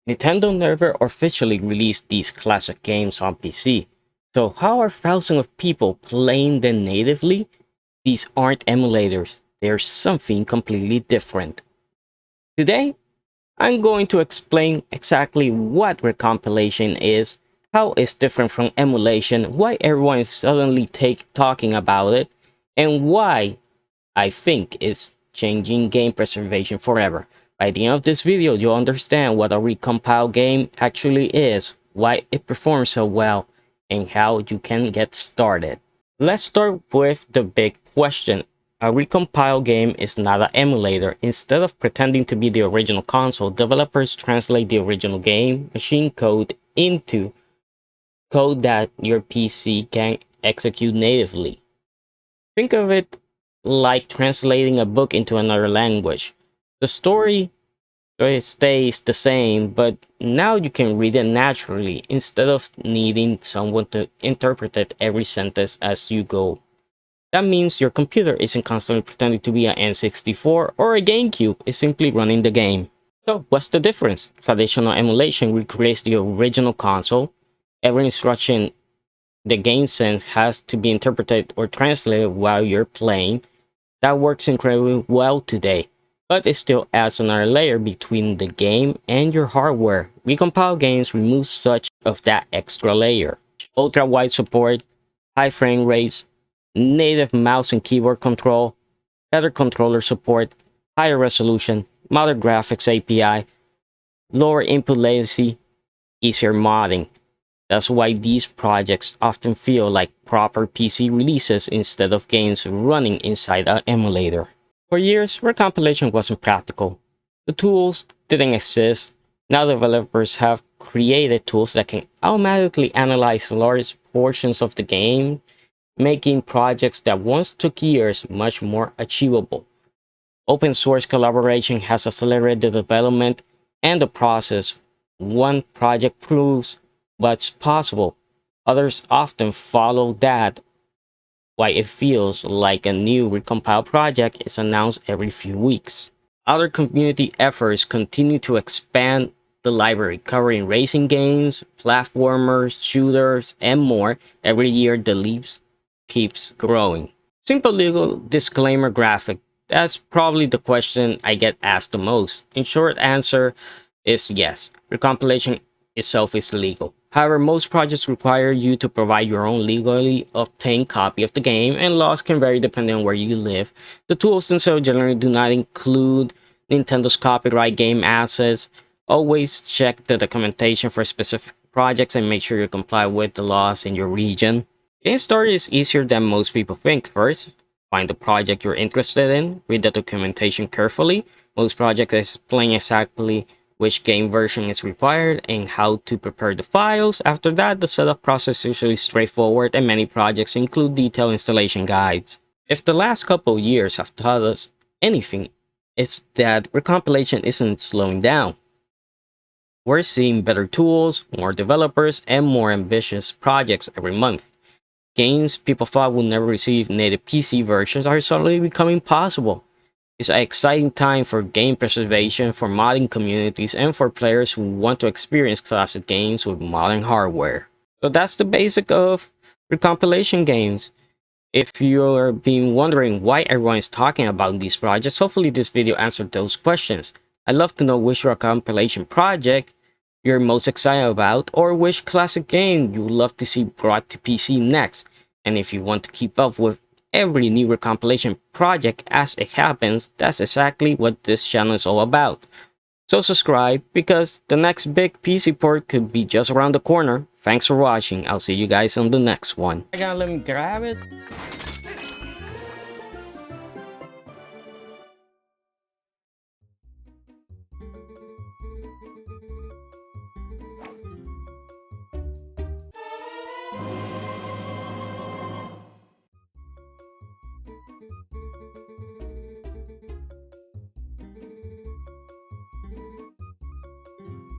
Nintendo never officially released these classic games on PC, so how are thousands of people playing them natively? These aren't emulators, they're something completely different. Today, I'm going to explain exactly what recompilation is, how it's different from emulation, why everyone is suddenly talking about it, and why I think it's changing game preservation forever. By the end of this video, you'll understand what a recompiled game actually is, why it performs so well, and how you can get started. Let's start with the big question. A recompiled game is not an emulator. Instead of pretending to be the original console, developers translate the original game machine code into code that your PC can execute natively. Think of it like translating a book into another language. The story stays the same, but now you can read it naturally instead of needing someone to interpret it every sentence as you go. That means your computer isn't constantly pretending to be an N64 or a GameCube, it's simply running the game. So, what's the difference? Traditional emulation recreates the original console. Every instruction the game sends has to be interpreted or translated while you're playing. That works incredibly well today, but it still adds another layer between the game and your hardware. Recompiled games remove such of that extra layer. Ultra-wide support, high frame rates, native mouse and keyboard control, better controller support, higher resolution, modern graphics API, lower input latency, easier modding. That's why these projects often feel like proper PC releases instead of games running inside an emulator. For years, recompilation wasn't practical. The tools didn't exist. Now developers have created tools that can automatically analyze large portions of the game, making projects that once took years much more achievable. Open source collaboration has accelerated the development and the process. One project proves what's possible. Others often follow that, why it feels like a new recompiled project is announced every few weeks. Other community efforts continue to expand the library, covering racing games, platformers, shooters, and more. Every year the leaps keeps growing. Simple legal disclaimer graphic. That's probably the question I get asked the most. In short answer is yes. Recompilation itself is legal. However, most projects require you to provide your own legally obtained copy of the game, and laws can vary depending on where you live. The tools themselves generally do not include Nintendo's copyright game assets. Always check the documentation for specific projects and make sure you comply with the laws in your region. Getting started is easier than most people think. First, find the project you're interested in, read the documentation carefully. Most projects explain exactly which game version is required and how to prepare the files. After that, the setup process is usually straightforward and many projects include detailed installation guides. If the last couple years have taught us anything, it's that recompilation isn't slowing down. We're seeing better tools, more developers, and more ambitious projects every month. Games people thought would never receive native PC versions are suddenly becoming possible. It's an exciting time for game preservation, for modding communities, and for players who want to experience classic games with modern hardware. So that's the basic of recompilation games. If you're been wondering why everyone is talking about these projects, hopefully this video answered those questions. I'd love to know which recompilation project you're most excited about, or which classic game you'd love to see brought to PC next. And if you want to keep up with every new recompilation project as it happens, that's exactly what this channel is all about. So subscribe, because the next big PC port could be just around the corner. Thanks for watching. I'll see you guys on the next one. I gotta let me grab it.